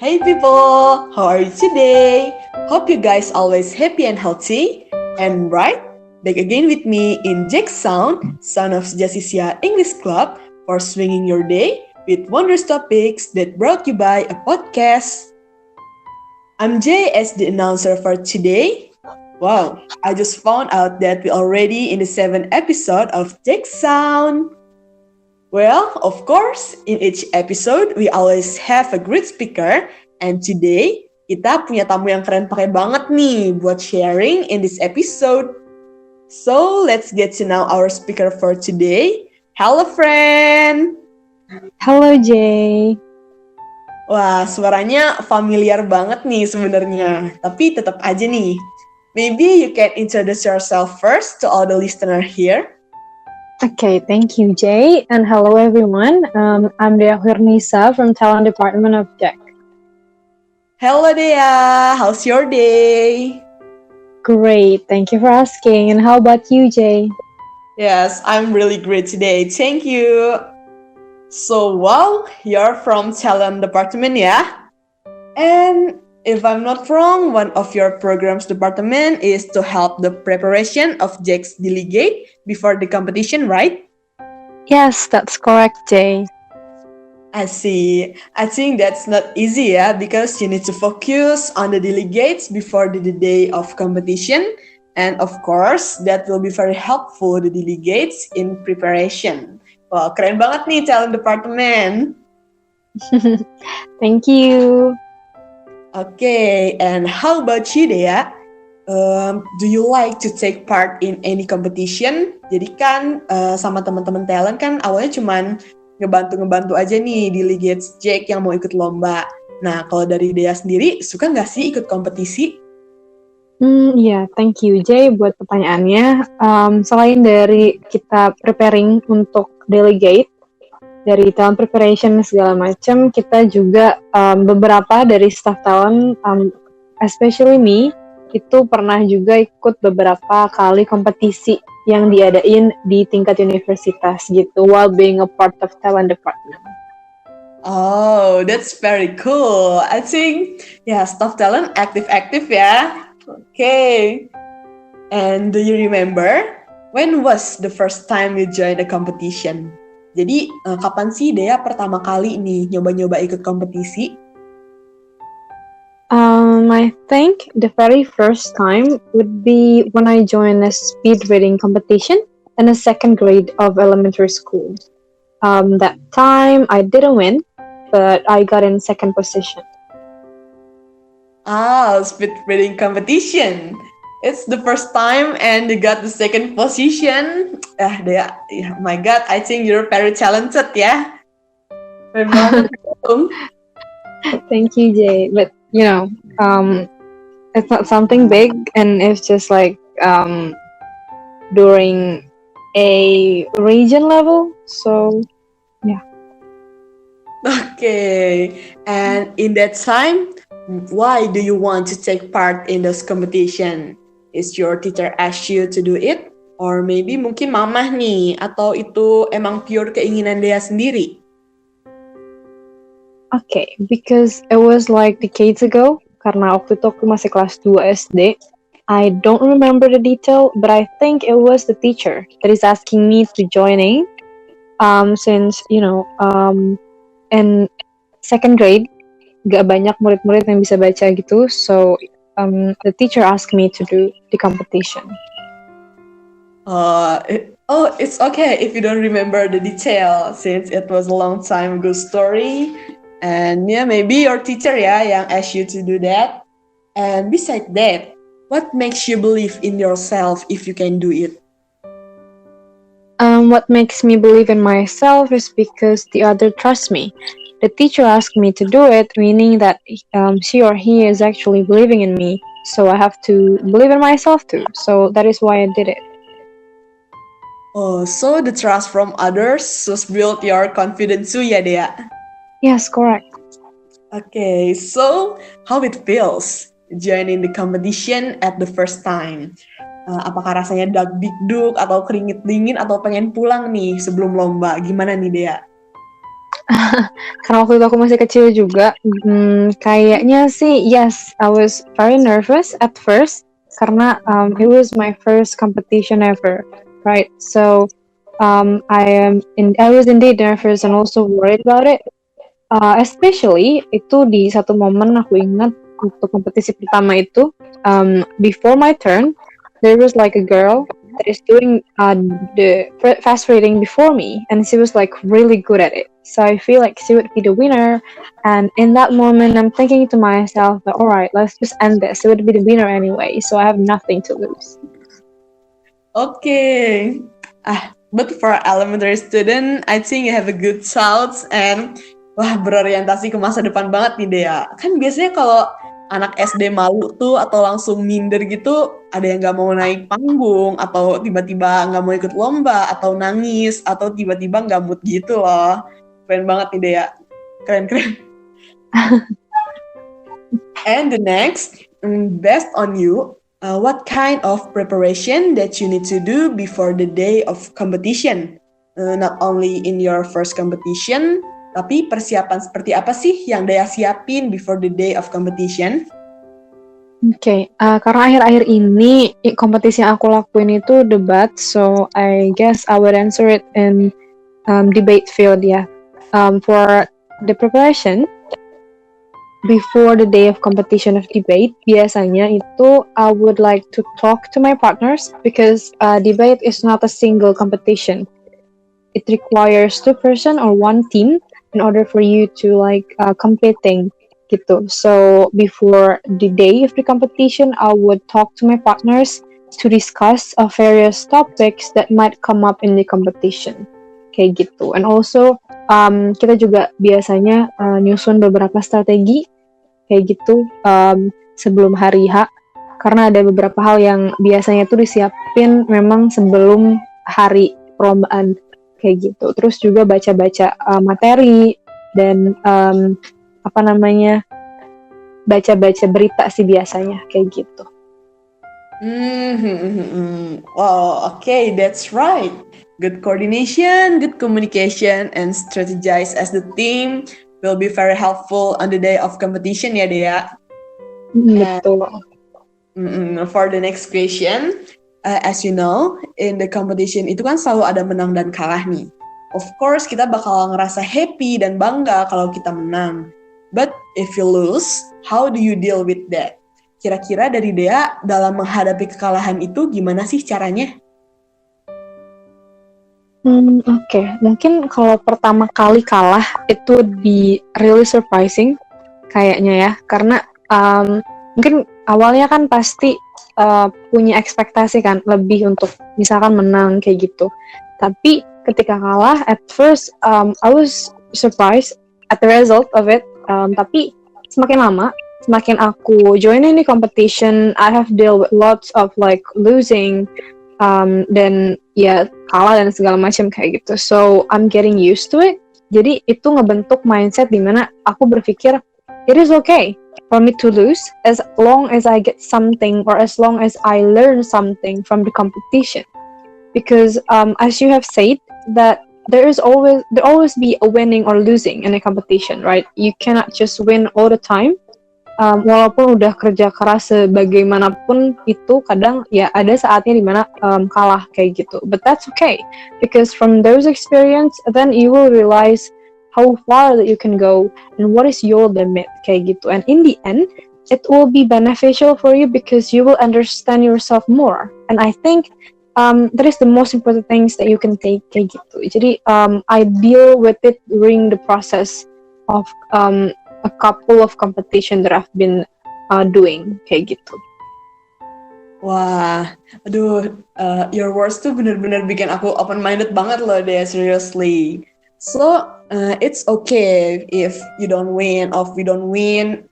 Hey people, how are you today? Hope you guys always happy and healthy. And right, back again with me in Jack Sound, son of Jasisia English Club, for swinging your day with wondrous topics that brought you by a podcast. I'm Jay as the announcer for today. Wow, I just found out that we're already in the 7th episode of Jack Sound. Well, of course, in each episode, we always have a great speaker. And today, kita punya tamu yang keren pakai banget nih buat sharing in this episode. So, let's get to know our speaker for today. Hello, friend! Halo Jay. Wah, suaranya familiar banget nih sebenarnya. Tapi tetap aja nih. Maybe you can introduce yourself first to all the listener here. Okay, thank you Jay, and hello everyone. I'm Dea Hirnisa from Talent Department of Jack. Hello, Dea. How's your day? Great, thank you for asking. And how about you, Jay? Yes, I'm really great today. Thank you. So, wow, you're from Talent Department, yeah? And if I'm not wrong, one of your program's department is to help the preparation of Jack's delegate before the competition, right? Yes, that's correct, Jay. I see. I think that's not easy, yeah, because you need to focus on the delegates before the day of competition. And of course, that will be very helpful the delegates in preparation. Wah, keren banget nih talent department. Thank you. Okay, and how about you, Dea? Do you like to take part in any competition? Jadi kan sama teman-teman talent kan awalnya cuman ngebantu aja nih delegates Jack yang mau ikut lomba. Nah, kalau dari Dea sendiri, suka nggak sih ikut kompetisi? Thank you Jay buat pertanyaannya. Selain dari kita preparing untuk delegate, dari talent preparation segala macam, kita juga beberapa dari staff talent, especially me, itu pernah juga ikut beberapa kali kompetisi yang diadain di tingkat universitas gitu, while being a part of talent department. Oh, that's very cool. I think, staff talent active ya. Okay. And do you remember when was the first time you joined a competition? Jadi, kapan sih Dea pertama kali nih nyoba-nyoba ikut kompetisi? I think the very first time would be when I joined a speed reading competition in the second grade of elementary school. That time I didn't win, but I got in second position. Speed reading competition. It's the first time and you got the second position. Dea, my God, I think you're very talented ya. Keren banget. Thank you, Jay. But it's not something big, and it's just like during a region level. So yeah. Okay, and in that time, why do you want to take part in this competition? Is your teacher ask you to do it? Or maybe mungkin mamah nih, atau itu emang pure keinginan dia sendiri? Okay, because it was like decades ago, karena waktu itu aku masih kelas 2 SD. I don't remember the detail, but I think it was the teacher that is asking me to join in. Since, in second grade, gak banyak murid-murid yang bisa baca gitu, so the teacher asked me to do the competition. It's okay if you don't remember the detail, since it was a long time ago story. And maybe your teacher yang asked you to do that. And besides that, what makes you believe in yourself if you can do it? What makes me believe in myself is because the other trusts me. The teacher asked me to do it, meaning that she or he is actually believing in me. So I have to believe in myself too. So that is why I did it. Oh, so the trust from others has built your confidence too, ya, Dea? Yes, correct. Okay, so how it feels joining the competition at the first time? Apakah rasanya dag-digdug atau keringet dingin atau pengen pulang nih sebelum lomba? Gimana nih, Dea? Karena waktu itu aku masih kecil juga, kayaknya sih yes, I was very nervous at first karena it was my first competition ever, right? So I was indeed nervous and also worried about it. Especially itu di satu momen aku ingat waktu kompetisi pertama itu, before my turn, there was like a girl that is doing the fast reading before me, and she was like really good at it. So I feel like she would be the winner. And in that moment, I'm thinking to myself, that, all right, let's just end this. She would be the winner anyway, so I have nothing to lose. Okay. But for elementary student, I think you have a good thoughts and wah berorientasi ke masa depan banget nih Dea. Kan biasanya kalau anak SD malu tuh atau langsung minder gitu, ada yang nggak mau naik panggung atau tiba-tiba nggak mau ikut lomba atau nangis atau tiba-tiba nggak mood gitu loh. Keren banget nih Dea. Keren. And the next, based on you, what kind of preparation that you need to do before the day of competition? Not only in your first competition, tapi persiapan seperti apa sih yang Dea siapin before the day of competition? Oke, karena akhir-akhir ini kompetisi yang aku lakuin itu debat, so I guess I would answer it in debate field ya. For the preparation before the day of competition of debate, biasanya itu I would like to talk to my partners because debate is not a single competition. It requires 2 person or 1 team in order for you to competing gitu. So before the day of the competition, I would talk to my partners to discuss various topics that might come up in the competition. Kayak gitu. And also kita juga biasanya nyusun beberapa strategi kayak gitu sebelum hari H, karena ada beberapa hal yang biasanya tuh disiapin memang sebelum hari perlombaan kayak gitu. Terus juga baca-baca materi dan baca-baca berita sih biasanya kayak gitu. Wow, okay, that's right. Good coordination, good communication, and strategize as the team will be very helpful on the day of competition ya Dea. Betul. For the next question, as you know, in the competition itu kan selalu ada menang dan kalah nih. Of course, kita bakal ngerasa happy dan bangga kalau kita menang. But if you lose, how do you deal with that? Kira-kira dari Dea dalam menghadapi kekalahan itu gimana sih caranya? Oke. Mungkin kalau pertama kali kalah itu be really surprising kayaknya ya, karena mungkin awalnya kan pasti punya ekspektasi kan lebih untuk misalkan menang kayak gitu. Tapi ketika kalah, at first I was surprised at the result of it. Tapi semakin lama, semakin aku join ini competition, I have dealt with lots of losing, dan ya kalah dan segala macam kayak gitu. So I'm getting used to it. Jadi itu ngebentuk mindset dimana aku berpikir it is okay for me to lose as long as I get something or as long as I learn something from the competition. Because as you have said that there always be a winning or losing in a competition, right? You cannot just win all the time. Walaupun udah kerja keras sebagaimanapun itu kadang ya ada saatnya dimana kalah kayak gitu. But that's okay because from those experience then you will realize how far that you can go and what is your limit kayak gitu. And in the end it will be beneficial for you because you will understand yourself more. And I think that is the most important things that you can take kayak gitu. Jadi I deal with it during the process of a couple of competition that I've been doing kayak gitu. Wah, aduh, your words tuh bener-bener bikin aku open-minded banget loh deh, seriously. So, it's okay if you don't win or if we don't win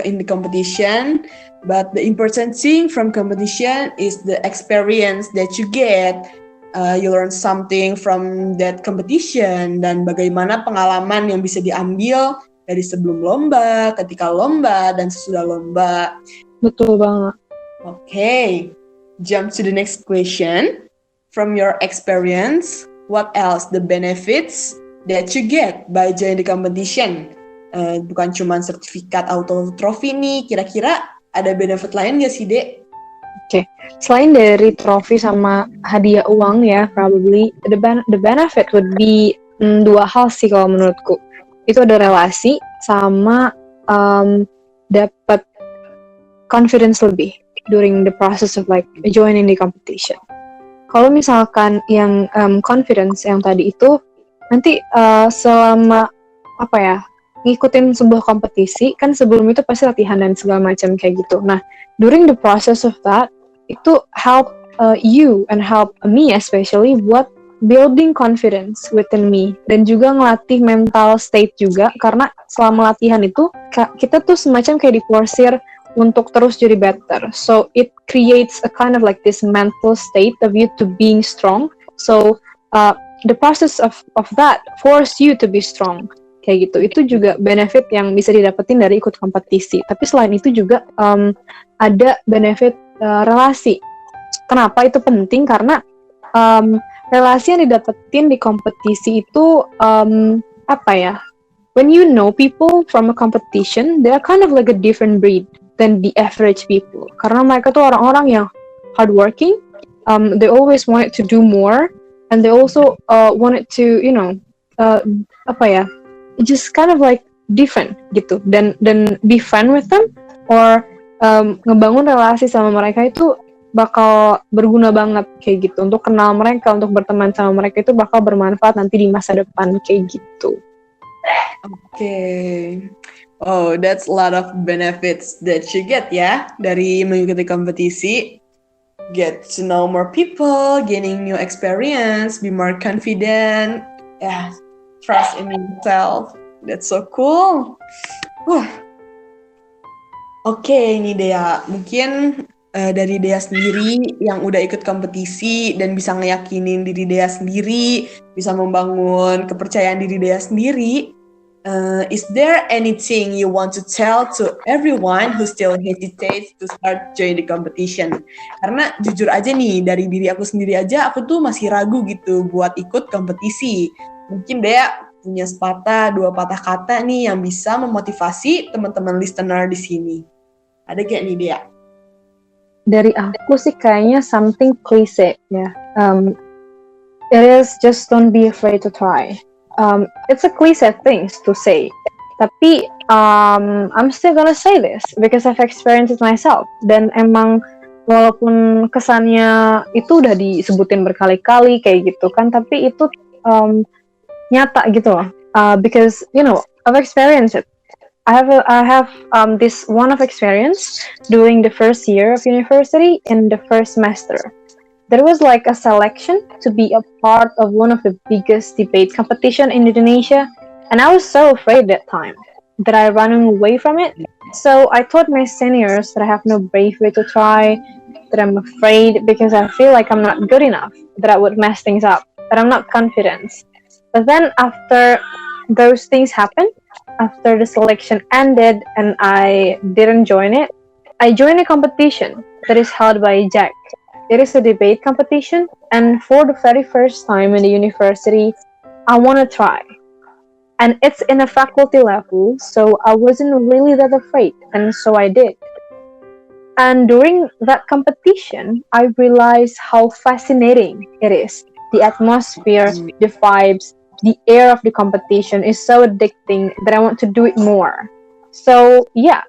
in the competition, but the important thing from competition is the experience that you get. You learn something from that competition dan bagaimana pengalaman yang bisa diambil dari sebelum lomba, ketika lomba, dan sesudah lomba. Betul banget. Okay, jump to the next question. From your experience, what else the benefits that you get by joining the competition? Bukan cuma sertifikat atau trofi nih, kira-kira ada benefit lain nggak sih, Dek? Selain dari trofi sama hadiah uang ya, probably the benefit would be dua hal sih kalau menurutku. Itu ada relasi sama dapat confidence lebih during the process of like joining the competition. Kalau misalkan yang confidence yang tadi itu nanti selama ngikutin sebuah kompetisi kan sebelum itu pasti latihan dan segala macam kayak gitu. Nah, during the process of that itu help you and help me especially buat building confidence within me dan juga ngelatih mental state juga karena selama latihan itu kita tuh semacam kayak diporsir untuk terus jadi better. So it creates a kind of like this mental state of you to being strong. So the process of that force you to be strong. Kayak gitu. Itu juga benefit yang bisa didapetin dari ikut kompetisi. Tapi selain itu juga ada benefit relasi. Kenapa itu penting? Karena relasi yang didapetin di kompetisi itu when you know people from a competition, they are kind of like a different breed than the average people. Karena mereka tuh orang-orang yang hardworking, they always wanted to do more, and they also wanted to, just kind of like different gitu. Dan be friend with them, or ngebangun relasi sama mereka itu bakal berguna banget kayak gitu. Untuk kenal mereka, untuk berteman sama mereka itu bakal bermanfaat nanti di masa depan kayak gitu. Okay. Oh, that's a lot of benefits that you get ya dari mengikuti kompetisi. Get to know more people, gaining new experience, be more confident, trust in yourself. That's so cool. Oke, ini Dea. Mungkin dari Dea sendiri yang udah ikut kompetisi dan bisa ngeyakinin diri Dea sendiri, bisa membangun kepercayaan diri Dea sendiri. Is there anything you want to tell to everyone who still hesitates to start join the competition? Karena jujur aja nih, dari diri aku sendiri aja, aku tuh masih ragu gitu buat ikut kompetisi. Mungkin Dea punya sepatah, dua patah kata nih yang bisa memotivasi teman-teman listener di sini. Ada gak nih Dea? Dari aku sih kayaknya something cliche ya. It is just don't be afraid to try. It's a cliche thing to say, tapi I'm still gonna say this because I've experienced it myself. Dan emang walaupun kesannya itu udah disebutin berkali-kali kayak gitu kan, tapi itu nyata gitu loh. Because I've experienced it. I have this one of experience during the first year of university in the first semester. There was like a selection to be a part of one of the biggest debate competition in Indonesia, and I was so afraid that time that I ran away from it. So I told my seniors that I have no bravery to try, that I'm afraid because I feel like I'm not good enough, that I would mess things up, that I'm not confident. But then after those things happened, after the selection ended and I didn't join it, I joined a competition that is held by Jack. It is a debate competition, and for the very first time in the university, I want to try. And it's in a faculty level, so I wasn't really that afraid, and so I did. And during that competition, I realized how fascinating it is. The atmosphere, the vibes, the air of the competition is so addicting that I want to do it more. So yeah,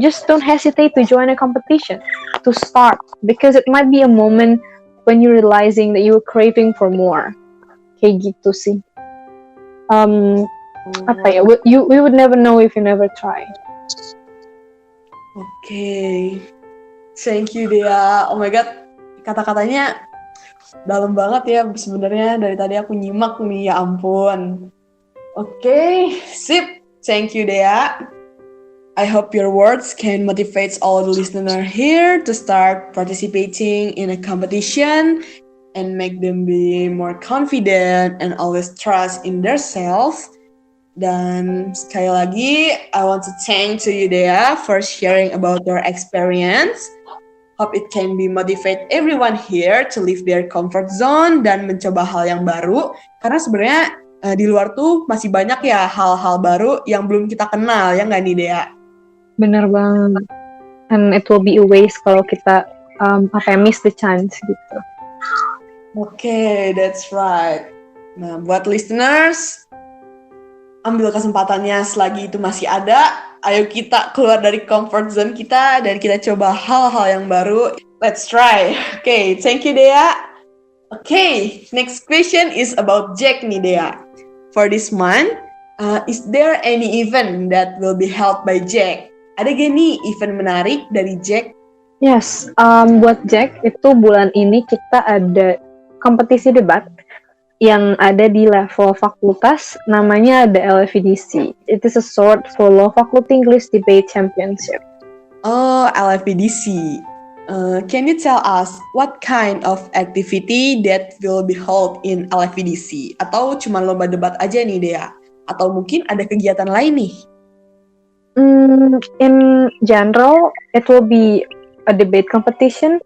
just don't hesitate to join a competition, to start, because it might be a moment when you're realizing that you're craving for more. Kayak gitu sih. We would never know if you never try. Okay. Thank you Dea. Oh my god, kata-katanya dalam banget ya sebenarnya. Dari tadi aku nyimak nih, ya ampun. Okay, sip. Thank you Dea. I hope your words can motivate all the listeners here to start participating in a competition and make them be more confident and always trust in themselves. Dan sekali lagi, I want to thank to you Dea for sharing about your experience. Hope it can be motivate everyone here to leave their comfort zone dan mencoba hal yang baru. Karena sebenarnya di luar tuh masih banyak ya hal-hal baru yang belum kita kenal, ya nggak nih Dea? Bener banget. And it will be a waste kalau kita miss the chance gitu. Oke, that's right. Nah, buat listeners, ambil kesempatannya selagi itu masih ada. Ayo kita keluar dari comfort zone kita dan kita coba hal-hal yang baru. Let's try. Okay, thank you Dea. Okay, next question is about Jack nih Dea. For this month, is there any event that will be held by Jack? Ada gak nih event menarik dari Jack? Yes, buat Jack itu bulan ini kita ada kompetisi debat yang ada di level fakultas, namanya ada LFEDC. It is a short for Law Faculty English Debate Championship. Oh, LFEDC. Can you tell us what kind of activity that will be held in LFEDC? Atau cuma lomba debat aja nih Dea? Atau mungkin ada kegiatan lain nih? In general, it will be a debate competition.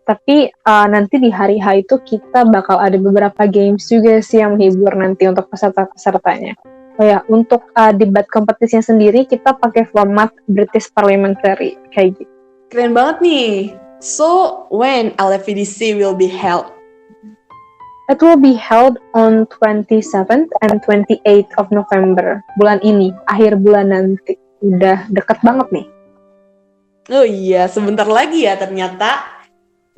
Tapi nanti di hari H itu kita bakal ada beberapa games juga sih yang menghibur nanti untuk peserta-pesertanya. Oh ya, untuk debat kompetisinya sendiri kita pakai format British Parliamentary kayak gitu. Keren banget nih. So, when LFEDC will be held? It will be held on 27th and 28th of November. Bulan ini, akhir bulan nanti. Udah deket banget nih. Oh iya, sebentar lagi ya ternyata.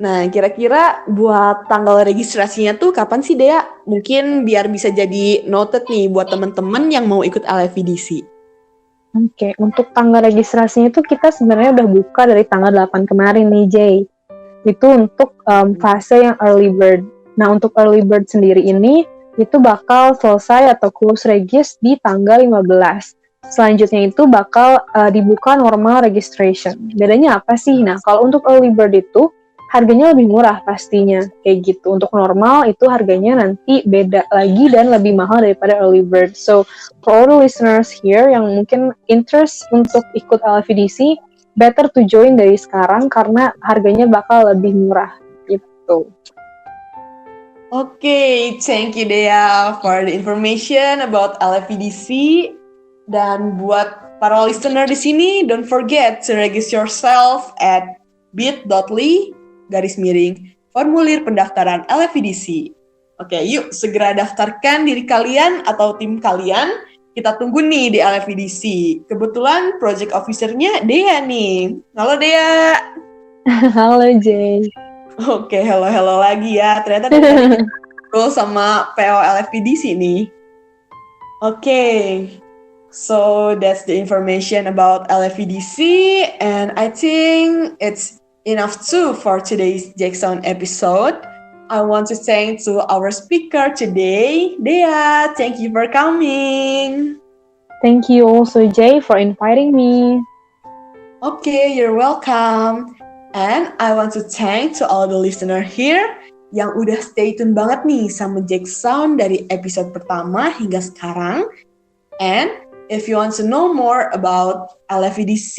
Nah, kira-kira buat tanggal registrasinya tuh kapan sih, Dea? Mungkin biar bisa jadi noted nih buat teman-teman yang mau ikut LFEDC. Oke, untuk tanggal registrasinya itu kita sebenarnya udah buka dari tanggal 8 kemarin nih, Jay. Itu untuk fase yang early bird. Nah, untuk early bird sendiri ini, itu bakal selesai atau close regis di tanggal 15. Selanjutnya itu bakal dibuka normal registration. Bedanya apa sih? Nah, kalau untuk early bird itu, harganya lebih murah pastinya, kayak gitu. Untuk normal itu harganya nanti beda lagi dan lebih mahal daripada early bird. So, for all the listeners here yang mungkin interest untuk ikut LFEDC, better to join dari sekarang karena harganya bakal lebih murah, gitu. Okay, thank you Dea for the information about LFEDC. Dan buat para listener di sini, don't forget to register yourself at bit.ly/formulir pendaftaran LFEDC. Oke, yuk segera daftarkan diri kalian atau tim kalian. Kita tunggu nih di LFEDC. Kebetulan project officer-nya Dea nih. Halo Dea. Halo Jay. Oke, hello lagi ya. Ternyata tadi kita sama PO LFEDC nih. Oke. So that's the information about LFEDC, and I think it's enough too for today's Jackson episode. I want to thank to our speaker today, Dea. Thank you for coming. Thank you also, Jay, for inviting me. Okay, you're welcome. And I want to thank to all the listener here yang udah stay tune banget nih sama Jackson dari episode pertama hingga sekarang. And if you want to know more about LFEDC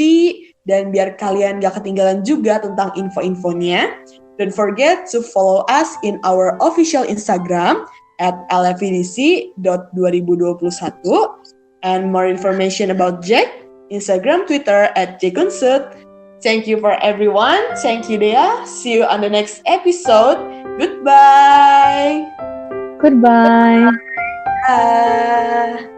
dan biar kalian gak ketinggalan juga tentang info-infonya, don't forget to follow us in our official Instagram at lfedc.2021 and more information about Jack, Instagram, Twitter at jconsult. Thank you for everyone. Thank you, Dea. See you on the next episode. Goodbye. Goodbye. Bye.